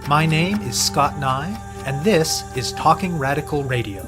My name is Scott Neigh, and this is Talking Radical Radio.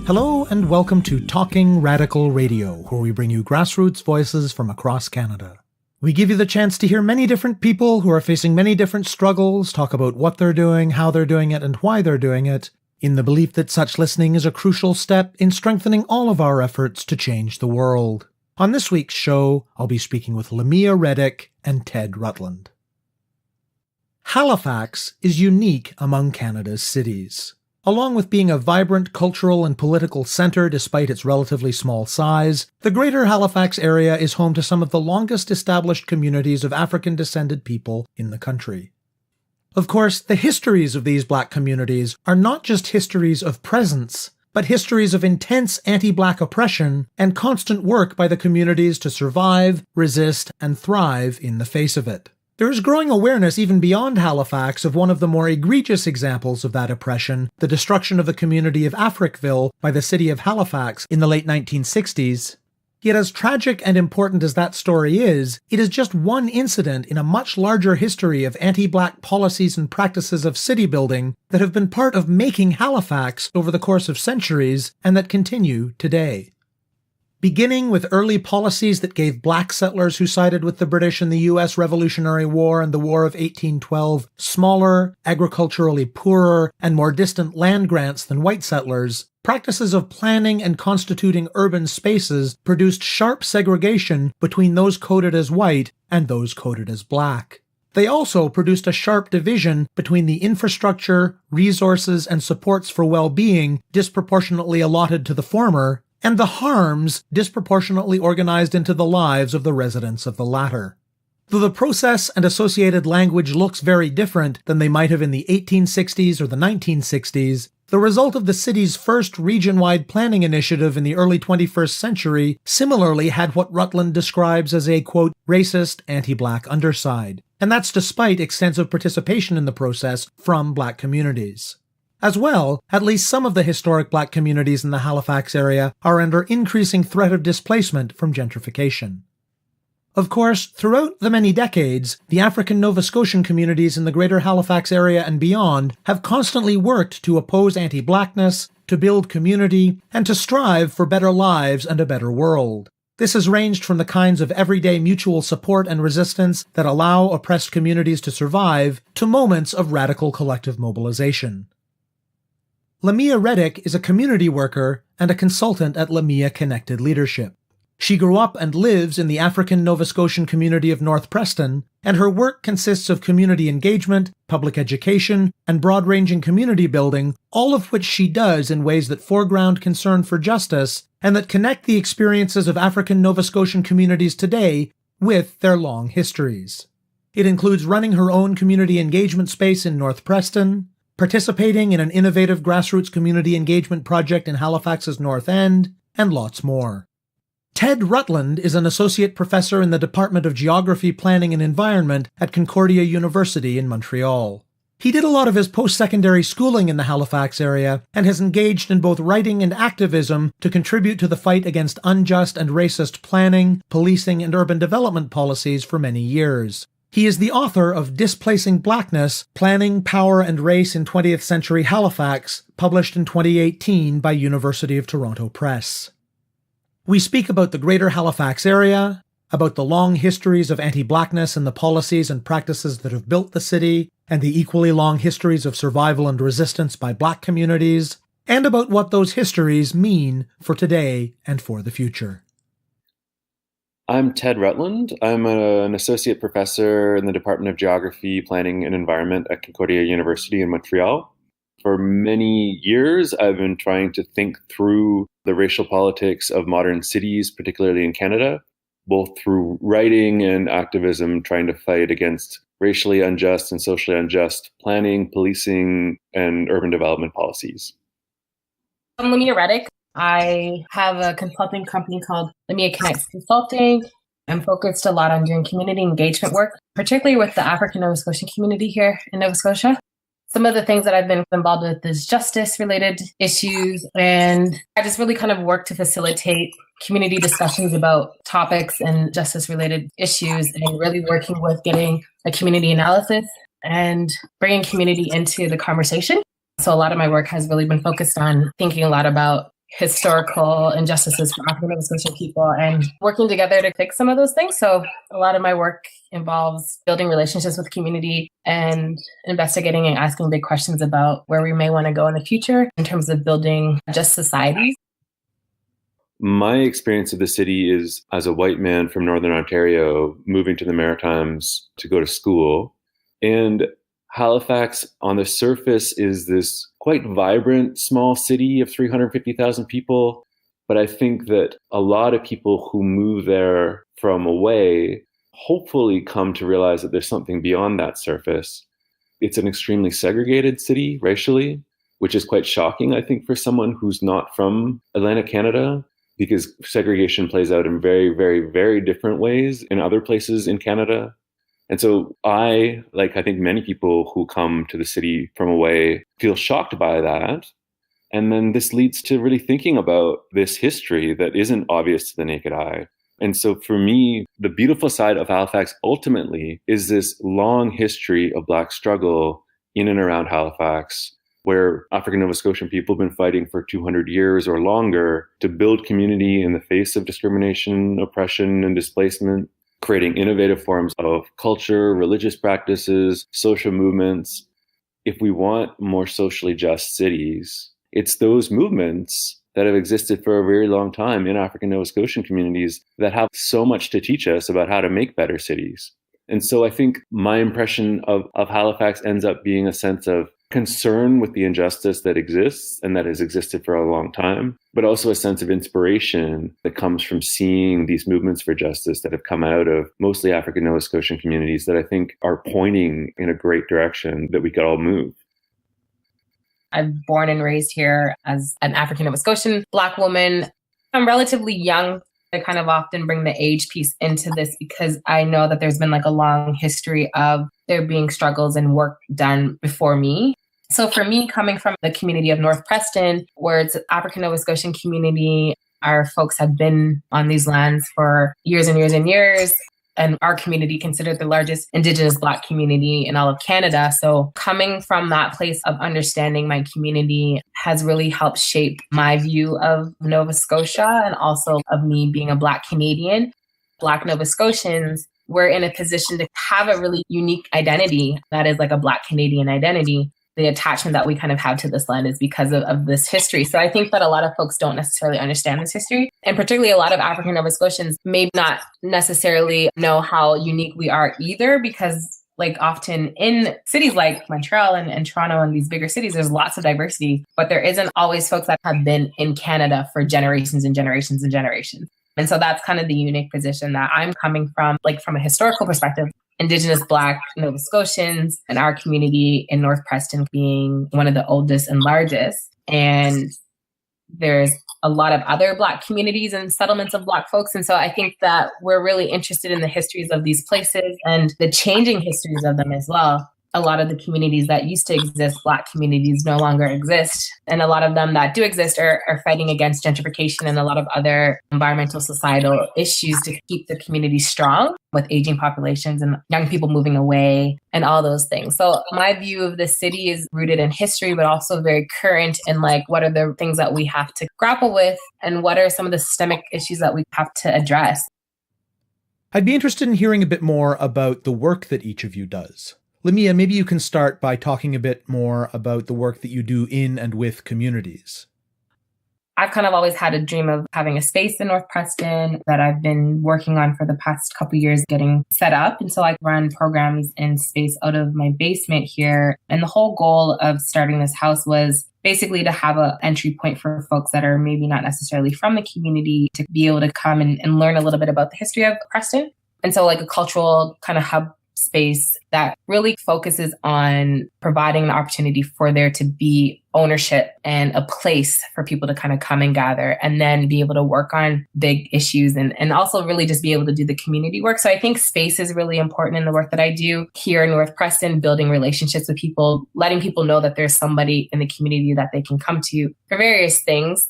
Hello and welcome to Talking Radical Radio, where we bring you grassroots voices from across Canada. We give you the chance to hear many different people who are facing many different struggles, talk about what they're doing, how they're doing it, and why they're doing it, in the belief that such listening is a crucial step in strengthening all of our efforts to change the world. On this week's show, I'll be speaking with LaMeia Reddick and Ted Rutland. Halifax is unique among Canada's cities. Along with being a vibrant cultural and political centre despite its relatively small size, the Greater Halifax area is home to some of the longest established communities of African-descended people in the country. Of course, the histories of these Black communities are not just histories of presence, but histories of intense anti-Black oppression and constant work by the communities to survive, resist, and thrive in the face of it. There is growing awareness even beyond Halifax of one of the more egregious examples of that oppression, the destruction of the community of Africville by the city of Halifax in the late 1960s. Yet as tragic and important as that story is, it is just one incident in a much larger history of anti-Black policies and practices of city building that have been part of making Halifax over the course of centuries and that continue today. Beginning with early policies that gave Black settlers who sided with the British in the U.S. Revolutionary War and the War of 1812 smaller, agriculturally poorer, and more distant land grants than white settlers, practices of planning and constituting urban spaces produced sharp segregation between those coded as white and those coded as Black. They also produced a sharp division between the infrastructure, resources, and supports for well-being disproportionately allotted to the former and the harms disproportionately organized into the lives of the residents of the latter. Though the process and associated language looks very different than they might have in the 1860s or the 1960s, the result of the city's first region-wide planning initiative in the early 21st century similarly had what Rutland describes as a, quote, racist, anti-Black underside. And that's despite extensive participation in the process from Black communities. As well, at least some of the historic Black communities in the Halifax area are under increasing threat of displacement from gentrification. Of course, throughout the many decades, the African Nova Scotian communities in the Greater Halifax area and beyond have constantly worked to oppose anti-Blackness, to build community, and to strive for better lives and a better world. This has ranged from the kinds of everyday mutual support and resistance that allow oppressed communities to survive, to moments of radical collective mobilization. LaMeia Reddick is a community worker and a consultant at LaMeia Connected Leadership. She grew up and lives in the African Nova Scotian community of North Preston, and her work consists of community engagement, public education, and broad-ranging community building, all of which she does in ways that foreground concern for justice and that connect the experiences of African Nova Scotian communities today with their long histories. It includes running her own community engagement space in North Preston, participating in an innovative grassroots community engagement project in Halifax's North End, and lots more. Ted Rutland is an associate professor in the Department of Geography, Planning and Environment at Concordia University in Montreal. He did a lot of his post-secondary schooling in the Halifax area and has engaged in both writing and activism to contribute to the fight against unjust and racist planning, policing, and urban development policies for many years. He is the author of Displacing Blackness, Planning, Power and Race in 20th Century Halifax, published in 2018 by University of Toronto Press. We speak about the Greater Halifax area, about the long histories of anti-Blackness and the policies and practices that have built the city, and the equally long histories of survival and resistance by Black communities, and about what those histories mean for today and for the future. I'm Ted Rutland. I'm an associate professor in the Department of Geography, Planning and Environment at Concordia University in Montreal. For many years, I've been trying to think through the racial politics of modern cities, particularly in Canada, both through writing and activism, trying to fight against racially unjust and socially unjust planning, policing, and urban development policies. I'm LaMeia Reddick. I have a consulting company called LaMeia Connects Consulting. I'm focused a lot on doing community engagement work, particularly with the African Nova Scotian community here in Nova Scotia. Some of the things that I've been involved with is justice-related issues, and I just really kind of work to facilitate community discussions about topics and justice-related issues, and really working with getting a community analysis and bringing community into the conversation. So a lot of my work has really been focused on thinking a lot about historical injustices for African Nova Scotian people and working together to fix some of those things. So a lot of my work involves building relationships with community and investigating and asking big questions about where we may want to go in the future in terms of building just societies. My experience of the city is as a white man from Northern Ontario moving to the Maritimes to go to school. And Halifax on the surface is this quite vibrant small city of 350,000 people. But I think that a lot of people who move there from away hopefully come to realize that there's something beyond that surface. It's an extremely segregated city racially, which is quite shocking, I think, for someone who's not from Atlantic Canada, because segregation plays out in very, very, very different ways in other places in Canada. And so I think many people who come to the city from away, feel shocked by that. And then this leads to really thinking about this history that isn't obvious to the naked eye. And so for me, the beautiful side of Halifax ultimately is this long history of Black struggle in and around Halifax, where African Nova Scotian people have been fighting for 200 years or longer to build community in the face of discrimination, oppression, and displacement, creating innovative forms of culture, religious practices, social movements. If we want more socially just cities, it's those movements that have existed for a very long time in African Nova Scotian communities that have so much to teach us about how to make better cities. And so I think my impression of Halifax ends up being a sense of concern with the injustice that exists and that has existed for a long time, but also a sense of inspiration that comes from seeing these movements for justice that have come out of mostly African Nova Scotian communities that I think are pointing in a great direction that we could all move. I'm born and raised here as an African Nova Scotian Black woman. I'm relatively young. I kind of often bring the age piece into this because I know that there's been a long history of there being struggles and work done before me. So for me, coming from the community of North Preston, where it's an African Nova Scotian community, our folks have been on these lands for years and years and years. And our community considered the largest Indigenous Black community in all of Canada. So coming from that place of understanding my community has really helped shape my view of Nova Scotia and also of me being a Black Canadian. Black Nova Scotians, we're in a position to have a really unique identity that is a Black Canadian identity. The attachment that we kind of have to this land is because of this history. So I think that a lot of folks don't necessarily understand this history. And particularly a lot of African Nova Scotians may not necessarily know how unique we are either, because often in cities like Montreal and Toronto and these bigger cities, there's lots of diversity, but there isn't always folks that have been in Canada for generations and generations and generations. And so that's kind of the unique position that I'm coming from, from a historical perspective. Indigenous Black Nova Scotians and our community in North Preston being one of the oldest and largest. And there's a lot of other Black communities and settlements of Black folks. And so I think that we're really interested in the histories of these places and the changing histories of them as well. A lot of the communities that used to exist, Black communities, no longer exist. And a lot of them that do exist are fighting against gentrification and a lot of other environmental societal issues to keep the community strong, with aging populations and young people moving away and all those things. So my view of the city is rooted in history, but also very current in what are the things that we have to grapple with and what are some of the systemic issues that we have to address. I'd be interested in hearing a bit more about the work that each of you does. LaMeia, maybe you can start by talking a bit more about the work that you do in and with communities. I've kind of always had a dream of having a space in North Preston that I've been working on for the past couple of years getting set up. And so I run programs in space out of my basement here. And the whole goal of starting this house was basically to have an entry point for folks that are maybe not necessarily from the community to be able to come and learn a little bit about the history of Preston. And so a cultural kind of hub space that really focuses on providing an opportunity for there to be ownership and a place for people to kind of come and gather and then be able to work on big issues and also really just be able to do the community work. So I think space is really important in the work that I do here in North Preston, building relationships with people, letting people know that there's somebody in the community that they can come to for various things.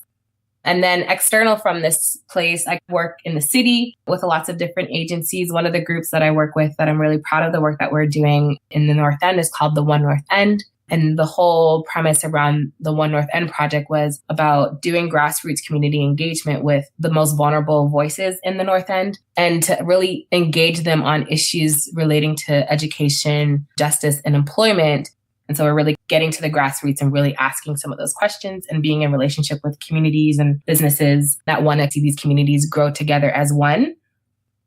And then external from this place, I work in the city with lots of different agencies. One of the groups that I work with that I'm really proud of the work that we're doing in the North End is called the One North End. And the whole premise around the One North End project was about doing grassroots community engagement with the most vulnerable voices in the North End and to really engage them on issues relating to education, justice, and employment. And so we're really getting to the grassroots and really asking some of those questions and being in relationship with communities and businesses that want to see these communities grow together as one.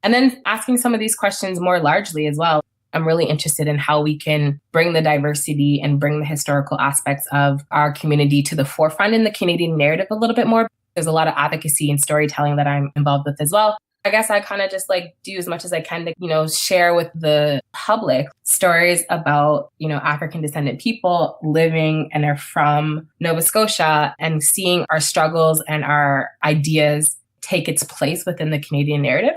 And then asking some of these questions more largely as well. I'm really interested in how we can bring the diversity and bring the historical aspects of our community to the forefront in the Canadian narrative a little bit more. There's a lot of advocacy and storytelling that I'm involved with as well. I guess I kind of just do as much as I can to, share with the public stories about, African descendant people living and are from Nova Scotia and seeing our struggles and our ideas take its place within the Canadian narrative.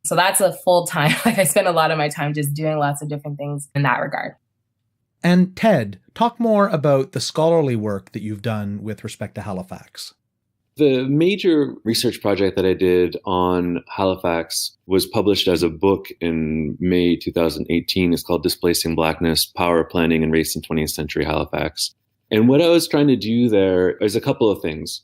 So that's a full time. I spend a lot of my time just doing lots of different things in that regard. And Ted, talk more about the scholarly work that you've done with respect to Halifax. The major research project that I did on Halifax was published as a book in May 2018. It's called Displacing Blackness, Power, Planning, and Race in 20th Century Halifax. And what I was trying to do there is a couple of things.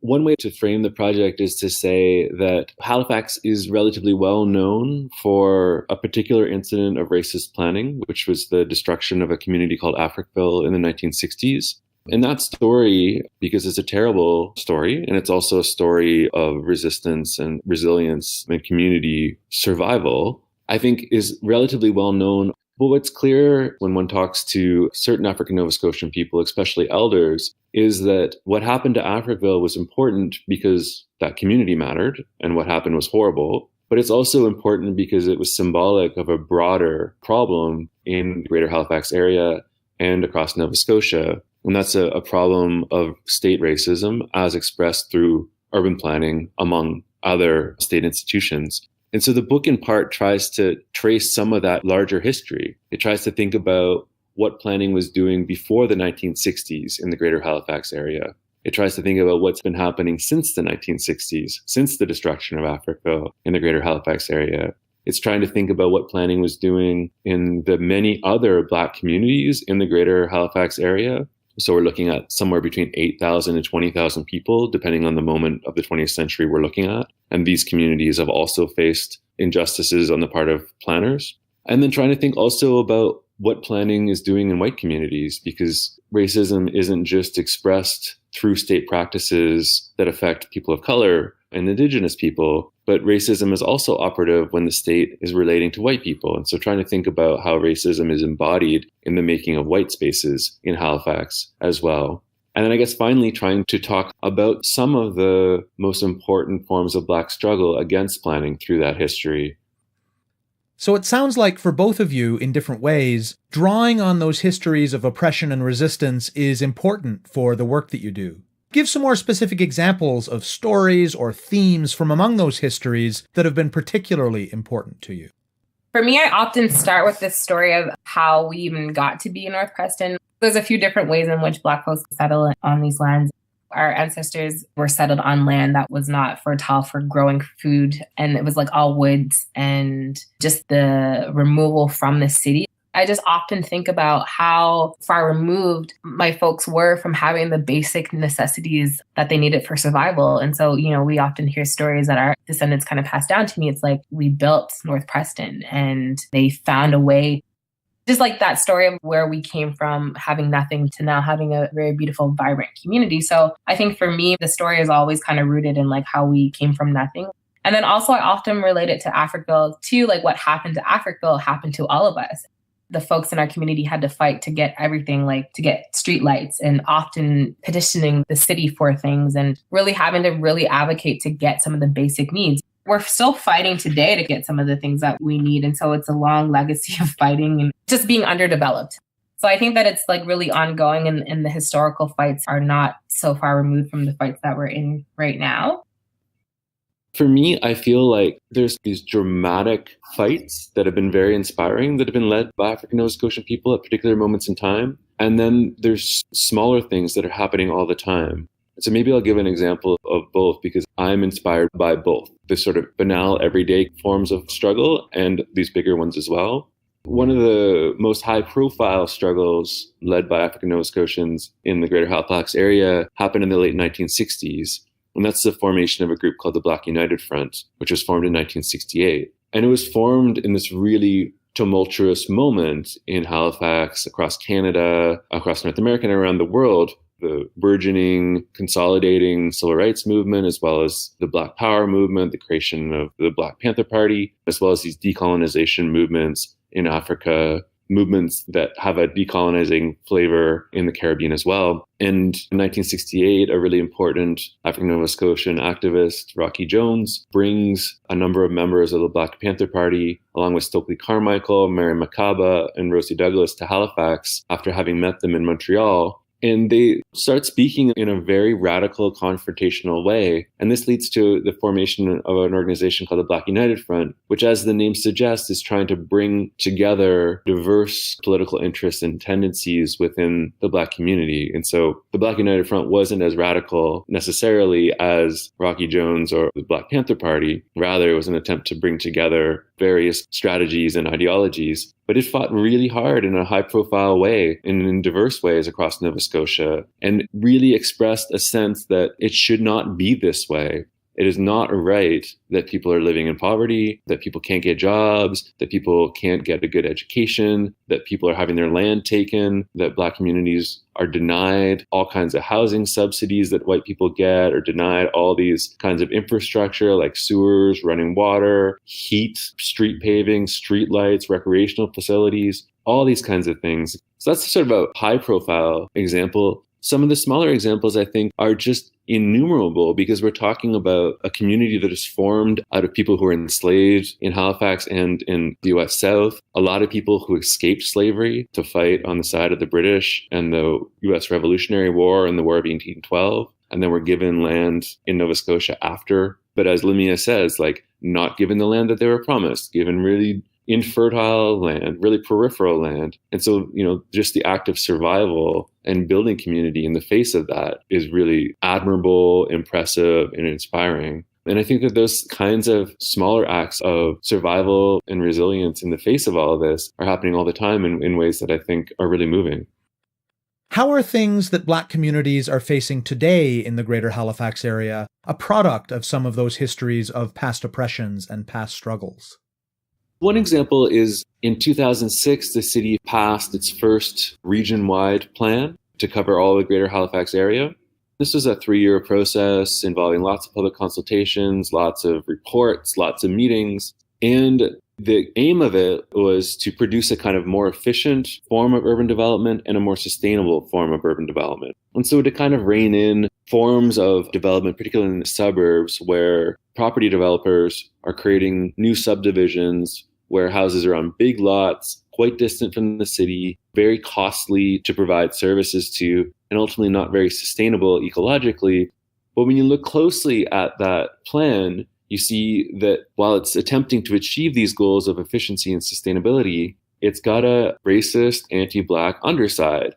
One way to frame the project is to say that Halifax is relatively well known for a particular incident of racist planning, which was the destruction of a community called Africville in the 1960s. And that story, because it's a terrible story, and it's also a story of resistance and resilience and community survival, I think is relatively well known. But what's clear when one talks to certain African Nova Scotian people, especially elders, is that what happened to Africville was important because that community mattered and what happened was horrible. But it's also important because it was symbolic of a broader problem in the greater Halifax area and across Nova Scotia. And that's a problem of state racism as expressed through urban planning, among other state institutions. And so the book in part tries to trace some of that larger history. It tries to think about what planning was doing before the 1960s in the greater Halifax area. It tries to think about what's been happening since the 1960s, since the destruction of Africville in the greater Halifax area. It's trying to think about what planning was doing in the many other Black communities in the greater Halifax area. So we're looking at somewhere between 8,000 and 20,000 people, depending on the moment of the 20th century we're looking at. And these communities have also faced injustices on the part of planners. And then trying to think also about what planning is doing in white communities, because racism isn't just expressed through state practices that affect people of color and Indigenous people, but racism is also operative when the state is relating to white people. And so trying to think about how racism is embodied in the making of white spaces in Halifax as well. And then I guess finally trying to talk about some of the most important forms of Black struggle against planning through that history. So it sounds like for both of you, in different ways, drawing on those histories of oppression and resistance is important for the work that you do. Give some more specific examples of stories or themes from among those histories that have been particularly important to you. For me, I often start with this story of how we even got to be in North Preston. There's a few different ways in which Black folks settle on these lands. Our ancestors were settled on land that was not fertile for growing food. And it was all woods and just the removal from the city. I just often think about how far removed my folks were from having the basic necessities that they needed for survival. And so, we often hear stories that our descendants kind of passed down to me. It's like we built North Preston and they found a way. Just like that story of where we came from having nothing to now having a very beautiful, vibrant community. So I think for me, the story is always kind of rooted in how we came from nothing. And then also I often relate it to Africville too. What happened to Africville happened to all of us. The folks in our community had to fight to get everything, to get streetlights and often petitioning the city for things and really having to really advocate to get some of the basic needs. we're still fighting today to get some of the things that we need. And so it's a long legacy of fighting and just being underdeveloped. So I think that it's like really ongoing, and the historical fights are not so far removed from the fights that we're in right now. For me, I feel like there's these dramatic fights that have been very inspiring, that have been led by African Nova Scotian people at particular moments in time. And then there's smaller things that are happening all the time. So maybe I'll give an example of both, because I'm inspired by both the sort of banal everyday forms of struggle and these bigger ones as well. One of the most high-profile struggles led by African Nova Scotians in the Greater Halifax area happened in the late 1960s. And that's the formation of a group called the Black United Front, which was formed in 1968. And it was formed in this really tumultuous moment in Halifax, across Canada, across North America, and around the world. The burgeoning, consolidating civil rights movement, as well as the Black Power movement, the creation of the Black Panther Party, as well as these decolonization movements in Africa, movements that have a decolonizing flavor in the Caribbean as well. And in 1968, a really important African Nova Scotian activist, Rocky Jones, brings a number of members of the Black Panther Party, along with Stokely Carmichael, Mary Makaba, and Rosie Douglas, to Halifax after having met them in Montreal. And they start speaking in a very radical, confrontational way. And this leads to the formation of an organization called the Black United Front, which, as the name suggests, is trying to bring together diverse political interests and tendencies within the Black community. And so the Black United Front wasn't as radical necessarily as Rocky Jones or the Black Panther Party. Rather, it was an attempt to bring together various strategies and ideologies. But it fought really hard in a high-profile way and in diverse ways across Nova Scotia, and really expressed a sense that it should not be this way. It is not right that people are living in poverty, that people can't get jobs, that people can't get a good education, that people are having their land taken, that Black communities are denied all kinds of housing subsidies that white people get, or denied all these kinds of infrastructure like sewers, running water, heat, street paving, street lights, recreational facilities, all these kinds of things. So that's sort of a high-profile example. Some of the smaller examples, I think, are just innumerable, because we're talking about a community that is formed out of people who were enslaved in Halifax and in the US South. A lot of people who escaped slavery to fight on the side of the British and the US Revolutionary War and the War of 1812, and then were given land in Nova Scotia after. But as LaMeia says, like, not given the land that they were promised, given really infertile land, really peripheral land. And so, just the act of survival and building community in the face of that is really admirable, impressive, and inspiring. And I think that those kinds of smaller acts of survival and resilience in the face of all of this are happening all the time in ways that I think are really moving. How are things that Black communities are facing today in the Greater Halifax area a product of some of those histories of past oppressions and past struggles? One example is in 2006, the city passed its first region-wide plan to cover all the Greater Halifax area. This was a 3-year process involving lots of public consultations, lots of reports, lots of meetings. And the aim of it was to produce a kind of more efficient form of urban development and a more sustainable form of urban development. And so to kind of rein in forms of development, particularly in the suburbs, where property developers are creating new subdivisions where houses are on big lots, quite distant from the city, very costly to provide services to, and ultimately not very sustainable ecologically. But when you look closely at that plan, you see that while it's attempting to achieve these goals of efficiency and sustainability, it's got a racist, anti-Black underside.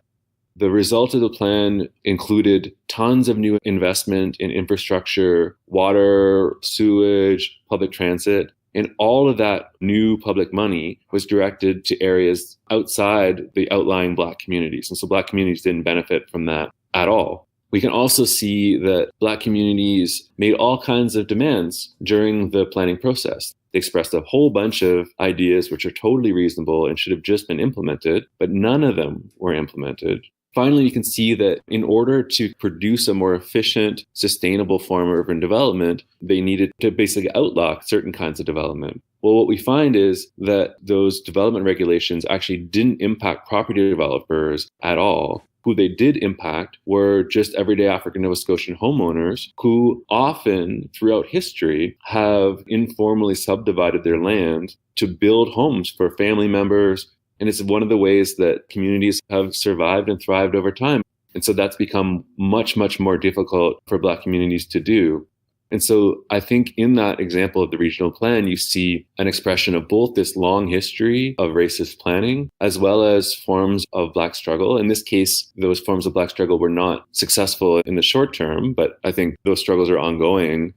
The result of the plan included tons of new investment in infrastructure, water, sewage, public transit. And all of that new public money was directed to areas outside the outlying Black communities. And so Black communities didn't benefit from that at all. We can also see that Black communities made all kinds of demands during the planning process. They expressed a whole bunch of ideas which are totally reasonable and should have just been implemented, but none of them were implemented. Finally, you can see that in order to produce a more efficient, sustainable form of urban development, they needed to basically outlaw certain kinds of development. Well, what we find is that those development regulations actually didn't impact property developers at all. who they did impact were just everyday African Nova Scotian homeowners who often throughout history have informally subdivided their land to build homes for family members. And it's one of the ways that communities have survived and thrived over time. And so that's become much, much more difficult for Black communities to do. And so I think in that example of the regional plan, you see an expression of both this long history of racist planning as well as forms of Black struggle. In this case, those forms of Black struggle were not successful in the short term, but I think those struggles are ongoing.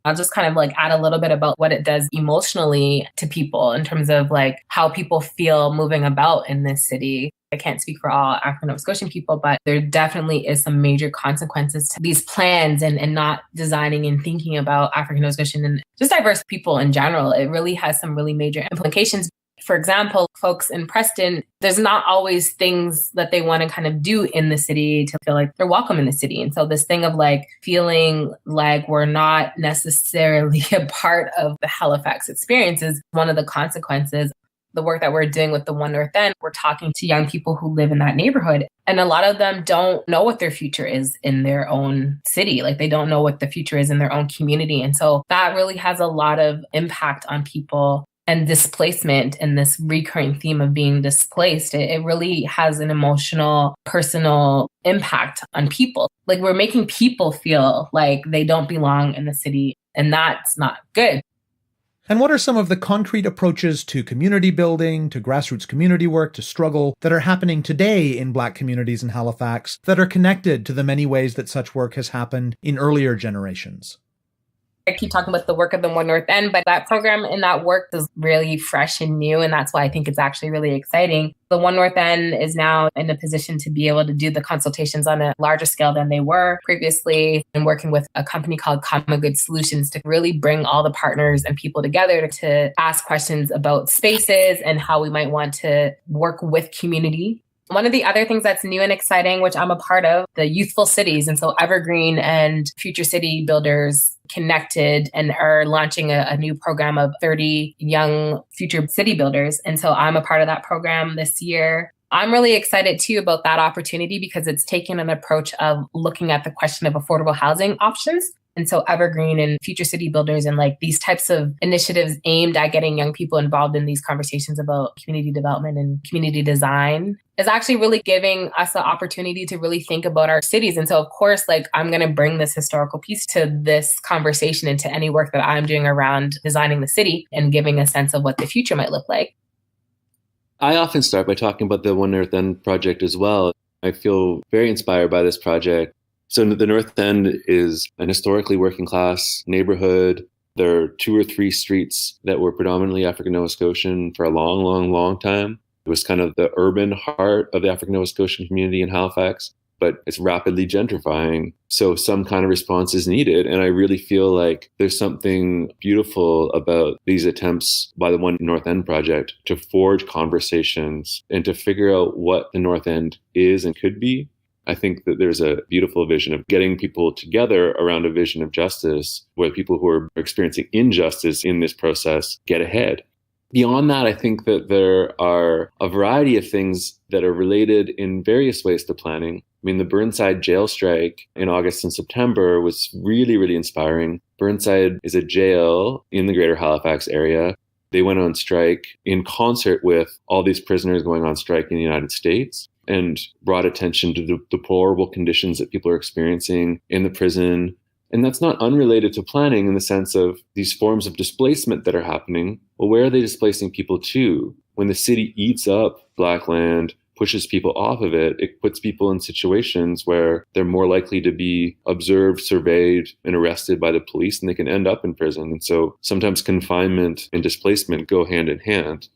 I'll just kind of like add a little bit about what it does emotionally to people in terms of like how people feel moving about in this city. I can't speak for all African Nova Scotian people, but there definitely is some major consequences to these plans and not designing and thinking about African Nova Scotian and just diverse people in general. It really has some really major implications. For example, folks in Preston, there's not always things that they want to kind of do in the city to feel like they're welcome in the city. And so this thing of like feeling like we're not necessarily a part of the Halifax experience is one of the consequences. The work that we're doing with the One North End, we're talking to young people who live in that neighborhood. And a lot of them don't know what their future is in their own city. Like they don't know what the future is in their own community. And so that really has a lot of impact on people. And displacement and this recurring theme of being displaced, it really has an emotional, personal impact on people. Like we're making people feel like they don't belong in the city, and that's not good. And what are some of the concrete approaches to community building, to grassroots community work, to struggle that are happening today in Black communities in Halifax that are connected to the many ways that such work has happened in earlier generations? I keep talking about the work of the One North End, but that program and that work is really fresh and new. And that's why I think it's actually really exciting. The One North End is now in a position to be able to do the consultations on a larger scale than they were previously, and working with a company called Common Good Solutions to really bring all the partners and people together to ask questions about spaces and how we might want to work with community. One of the other things that's new and exciting, which I'm a part of, the youthful cities. And so Evergreen and Future City Builders connected and are launching a new program of 30 young future city builders. And so I'm a part of that program this year. I'm really excited too about that opportunity because it's taken an approach of looking at the question of affordable housing options. And so Evergreen and Future City Builders and like these types of initiatives aimed at getting young people involved in these conversations about community development and community design is actually really giving us the opportunity to really think about our cities. And so, of course, like I'm going to bring this historical piece to this conversation and to any work that I'm doing around designing the city and giving a sense of what the future might look like. I often start by talking about the One North End project as well. I feel very inspired by this project. So the North End is an historically working class neighborhood. There are 2 or 3 streets that were predominantly African Nova Scotian for a long, long, long time. It was kind of the urban heart of the African Nova Scotian community in Halifax, but it's rapidly gentrifying. So some kind of response is needed. And I really feel like there's something beautiful about these attempts by the One North End project to forge conversations and to figure out what the North End is and could be. I think that there's a beautiful vision of getting people together around a vision of justice where people who are experiencing injustice in this process get ahead. Beyond that, I think that there are a variety of things that are related in various ways to planning. I mean, the Burnside jail strike in August and September was really, really inspiring. Burnside is a jail in the greater Halifax area. They went on strike in concert with all these prisoners going on strike in the United States, and brought attention to the deplorable conditions that people are experiencing in the prison. And that's not unrelated to planning in the sense of these forms of displacement that are happening. Well, where are they displacing people to? When the city eats up Black land, pushes people off of it, it puts people in situations where they're more likely to be observed, surveyed, and arrested by the police, and they can end up in prison. And so sometimes confinement and displacement go hand in hand.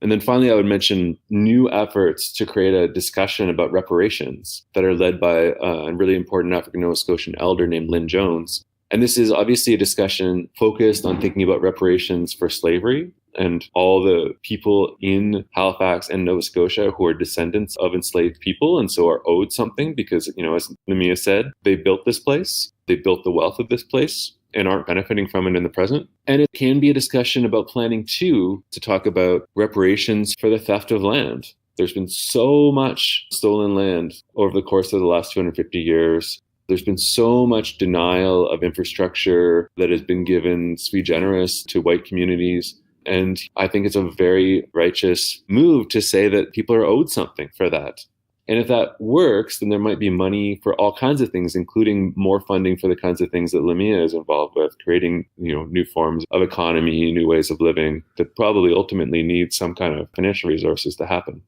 And then finally, I would mention new efforts to create a discussion about reparations that are led by a really important African Nova Scotian elder named Lynn Jones. And this is obviously a discussion focused on thinking about reparations for slavery and all the people in Halifax and Nova Scotia who are descendants of enslaved people and so are owed something because, as LaMeia said, they built this place, they built the wealth of this place, and aren't benefiting from it in the present. And it can be a discussion about planning too, to talk about reparations for the theft of land. There's been so much stolen land over the course of the last 250 years. There's been so much denial of infrastructure that has been given sui generis to white communities. And I think it's a very righteous move to say that people are owed something for that. And if that works, then there might be money for all kinds of things, including more funding for the kinds of things that LaMeia is involved with, creating, new forms of economy, new ways of living that probably ultimately need some kind of financial resources to happen.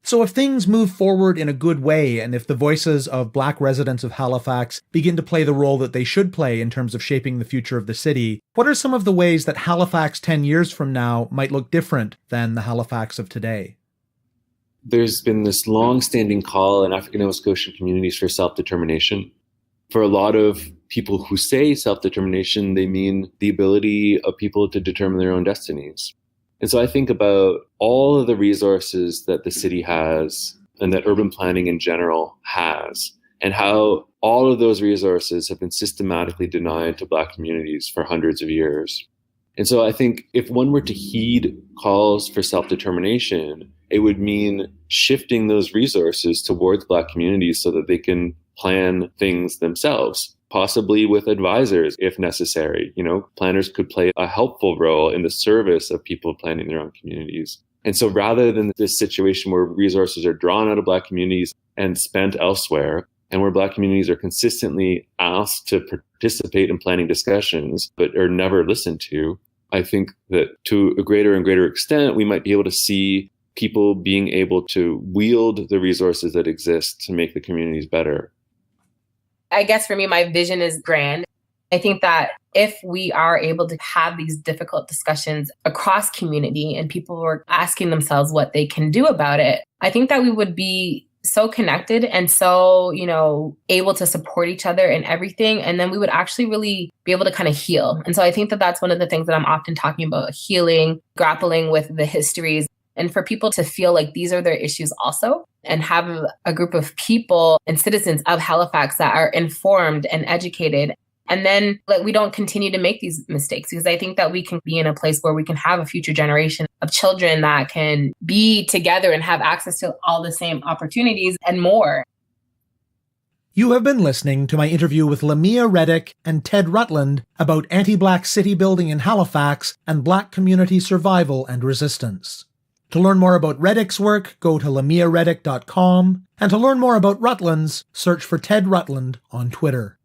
So if things move forward in a good way, and if the voices of Black residents of Halifax begin to play the role that they should play in terms of shaping the future of the city, what are some of the ways that Halifax 10 years from now might look different than the Halifax of today? There's been this long-standing call in African Nova Scotian communities for self-determination. For a lot of people who say self-determination, they mean the ability of people to determine their own destinies. And so I think about all of the resources that the city has and that urban planning in general has, and how all of those resources have been systematically denied to Black communities for hundreds of years. And so I think if one were to heed calls for self-determination, it would mean shifting those resources towards Black communities so that they can plan things themselves, possibly with advisors if necessary. Planners could play a helpful role in the service of people planning their own communities. And so rather than this situation where resources are drawn out of Black communities and spent elsewhere, and where Black communities are consistently asked to participate in planning discussions but are never listened to, I think that to a greater and greater extent, we might be able to see people being able to wield the resources that exist to make the communities better. I guess for me, my vision is grand. I think that if we are able to have these difficult discussions across community and people are asking themselves what they can do about it, I think that we would be so connected and so, able to support each other in everything. And then we would actually really be able to kind of heal. And so I think that that's one of the things that I'm often talking about, healing, grappling with the histories, and for people to feel like these are their issues also, and have a group of people and citizens of Halifax that are informed and educated. And then we don't continue to make these mistakes, because I think that we can be in a place where we can have a future generation of children that can be together and have access to all the same opportunities and more. You have been listening to my interview with LaMeia Reddick and Ted Rutland about anti-Black city building in Halifax and Black community survival and resistance. To learn more about Reddick's work, go to LaMeiaReddick.com, and to learn more about Rutland's, search for Ted Rutland on Twitter.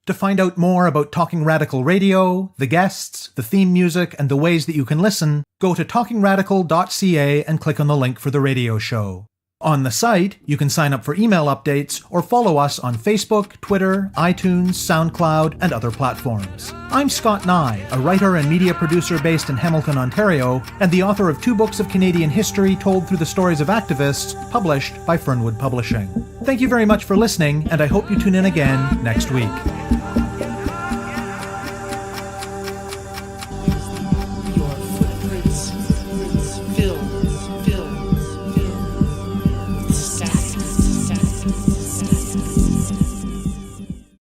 To find out more about Talking Radical Radio, the guests, the theme music, and the ways that you can listen, go to talkingradical.ca and click on the link for the radio show. On the site, you can sign up for email updates or follow us on Facebook, Twitter, iTunes, SoundCloud, and other platforms. I'm Scott Neigh, a writer and media producer based in Hamilton, Ontario, and the author of 2 books of Canadian history told through the stories of activists, published by Fernwood Publishing. Thank you very much for listening, and I hope you tune in again next week.